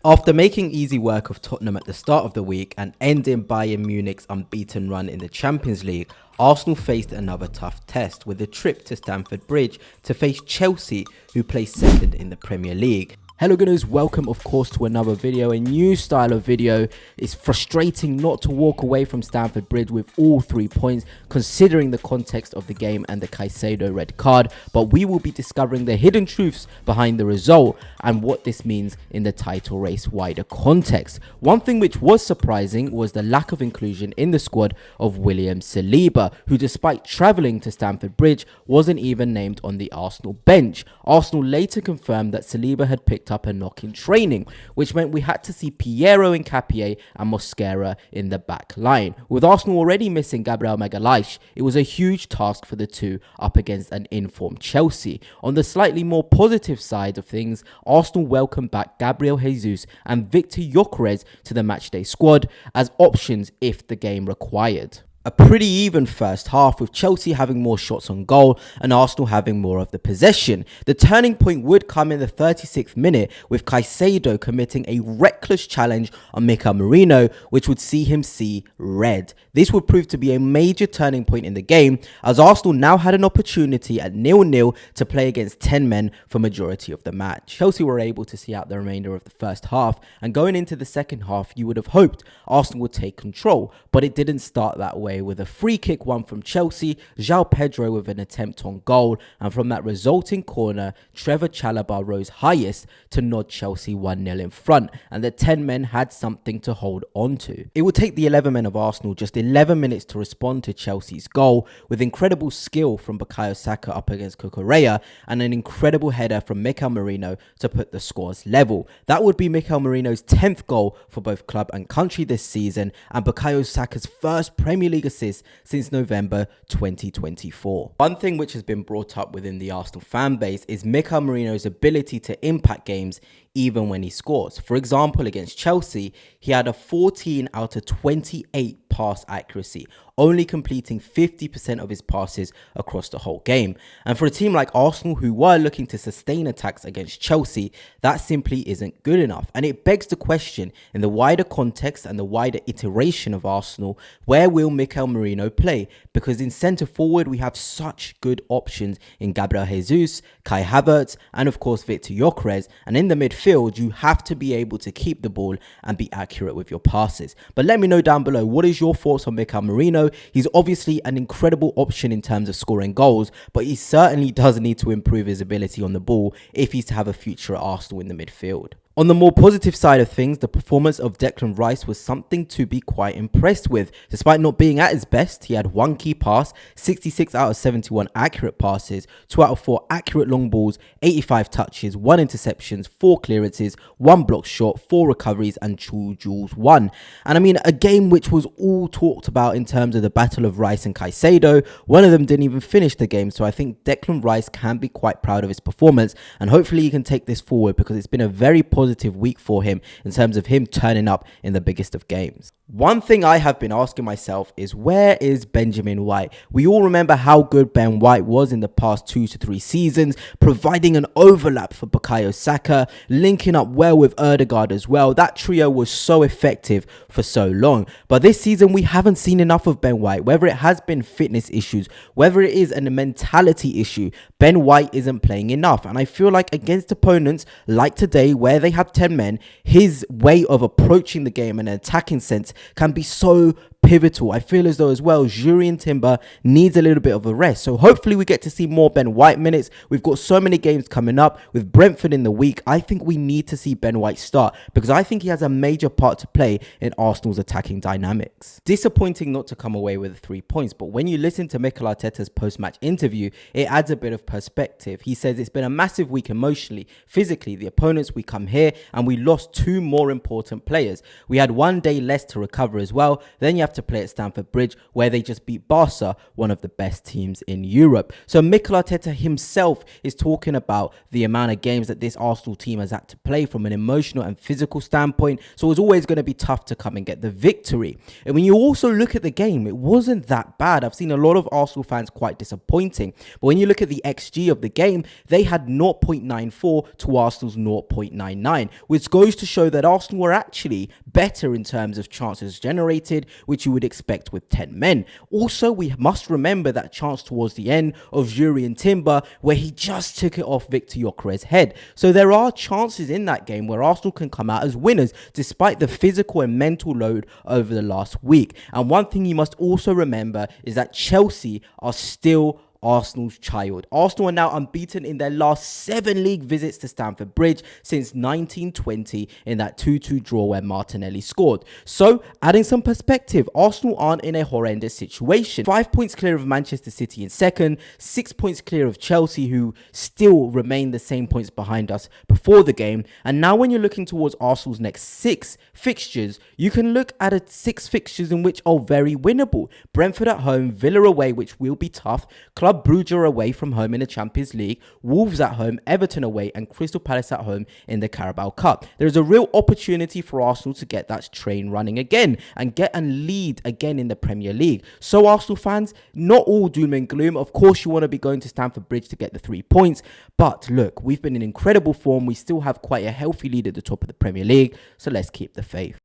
After making easy work of Tottenham at the start of the week and ending Bayern Munich's unbeaten run in the Champions League, Arsenal faced another tough test with a trip to Stamford Bridge to face Chelsea, who placed second in the Premier League. Hello Gunners, welcome of course to another video, a new style of video. It's frustrating not to walk away from Stamford Bridge with all 3 points considering the context of the game and the Caicedo red card, but we will be discovering the hidden truths behind the result and what this means in the title race wider context. One thing which was surprising was the lack of inclusion in the squad of William Saliba, who despite travelling to Stamford Bridge wasn't even named on the Arsenal bench. Arsenal later confirmed that Saliba had picked up a knock in training, which meant we had to see Piero Hincapié and Mosquera in the back line. With Arsenal already missing Gabriel Magalhaes, it was a huge task for the two up against an informed Chelsea. On the slightly more positive side of things, Arsenal welcomed back Gabriel Jesus and Victor Gyökeres to the matchday squad as options if the game required. A pretty even first half, with Chelsea having more shots on goal and Arsenal having more of the possession. The turning point would come in the 36th minute with Caicedo committing a reckless challenge on Mikel Merino, which would see him see red. This would prove to be a major turning point in the game, as Arsenal now had an opportunity at 0-0 to play against 10 men for majority of the match. Chelsea were able to see out the remainder of the first half, and going into the second half you would have hoped Arsenal would take control, but it didn't start that way, with a free kick won from Chelsea, João Pedro with an attempt on goal, and from that resulting corner, Trevor Chalobah rose highest to nod Chelsea 1-0 in front, and the 10 men had something to hold on to. It would take the 11 men of Arsenal just 11 minutes to respond to Chelsea's goal, with incredible skill from Bukayo Saka up against Cucurella, and an incredible header from Mikel Merino to put the scores level. That would be Mikel Merino's 10th goal for both club and country this season, and Bukayo Saka's first Premier League assist since November 2024. One thing which has been brought up within the Arsenal fan base is Mikel Merino's ability to impact games even when he scores. For example, against Chelsea, he had a 14 out of 28 pass accuracy, only completing 50% of his passes across the whole game. And for a team like Arsenal, who were looking to sustain attacks against Chelsea, that simply isn't good enough. And it begs the question, in the wider context and the wider iteration of Arsenal, where will Mikel Merino play? Because in centre forward, we have such good options in Gabriel Jesus, Kai Havertz, and of course Victor Gyökeres. And in the midfield, you have to be able to keep the ball and be accurate with your passes. But let me know down below, what is your thoughts on Mikel Merino? He's obviously an incredible option in terms of scoring goals, but he certainly does need to improve his ability on the ball if he's to have a future at Arsenal in the midfield. On the more positive side of things, the performance of Declan Rice was something to be quite impressed with. Despite not being at his best, he had one key pass, 66 out of 71 accurate passes, 2 out of 4 accurate long balls, 85 touches, 1 interceptions, 4 clearances, 1 block shot, 4 recoveries, and 2 duels won. And I mean, a game which was all talked about in terms of the battle of Rice and Caicedo. One of them didn't even finish the game, so I think Declan Rice can be quite proud of his performance, and hopefully he can take this forward, because it's been a very positive week for him in terms of him turning up in the biggest of games. One thing I have been asking myself is, where is Benjamin White? We all remember how good Ben White was in the past 2 to 3 seasons, providing an overlap for Bukayo Saka, linking up well with Ødegaard as well. That trio was so effective for so long. But this season we haven't seen enough of Ben White, whether it has been fitness issues, whether it is a mentality issue. Ben White isn't playing enough, and I feel like against opponents like today, where they have 10 men, his way of approaching the game in an attacking sense can be so pivotal. I feel as though as well Jurriën Timber needs a little bit of a rest, so hopefully we get to see more Ben White minutes. We've got so many games coming up with Brentford in the week. I think we need to see Ben White start, because I think he has a major part to play in Arsenal's attacking dynamics. Disappointing not to come away with the 3 points, but when you listen to Mikel Arteta's post-match interview, it adds a bit of perspective. He says it's been a massive week emotionally, physically. The opponents, we come here and we lost 2 more important players. We had 1 day less to recover as well. Then you have to play at Stamford Bridge, where they just beat Barca, one of the best teams in Europe. So Mikel Arteta himself is talking about the amount of games that this Arsenal team has had to play from an emotional and physical standpoint. So it's always going to be tough to come and get the victory. And when you also look at the game, it wasn't that bad. I've seen a lot of Arsenal fans quite disappointing. But when you look at the XG of the game, they had 0.94 to Arsenal's 0.99, which goes to show that Arsenal were actually better in terms of chances generated, which you would expect with 10 men. Also, we must remember that chance towards the end of Jurrien Timber, where he just took it off Victor Gyökeres's head. So there are chances in that game where Arsenal can come out as winners, despite the physical and mental load over the last week. And one thing you must also remember is that Chelsea are still Arsenal's child. Arsenal are now unbeaten in their last 7 league visits to Stamford Bridge since 1920 in that 2-2 draw where Martinelli scored. So, adding some perspective, Arsenal aren't in a horrendous situation. 5 points clear of Manchester City in second, 6 points clear of Chelsea, who still remain the same points behind us before the game. And now when you're looking towards Arsenal's next 6 fixtures, you can look at 6 fixtures in which are very winnable. Brentford at home, Villa away, which will be tough, Club Brugge away from home in the Champions League, Wolves at home, Everton away, and Crystal Palace at home in the Carabao Cup. There is a real opportunity for Arsenal to get that train running again and get and lead again in the Premier League. So Arsenal fans, not all doom and gloom. Of course, you want to be going to Stamford Bridge to get the 3 points. But look, we've been in incredible form. We still have quite a healthy lead at the top of the Premier League. So let's keep the faith.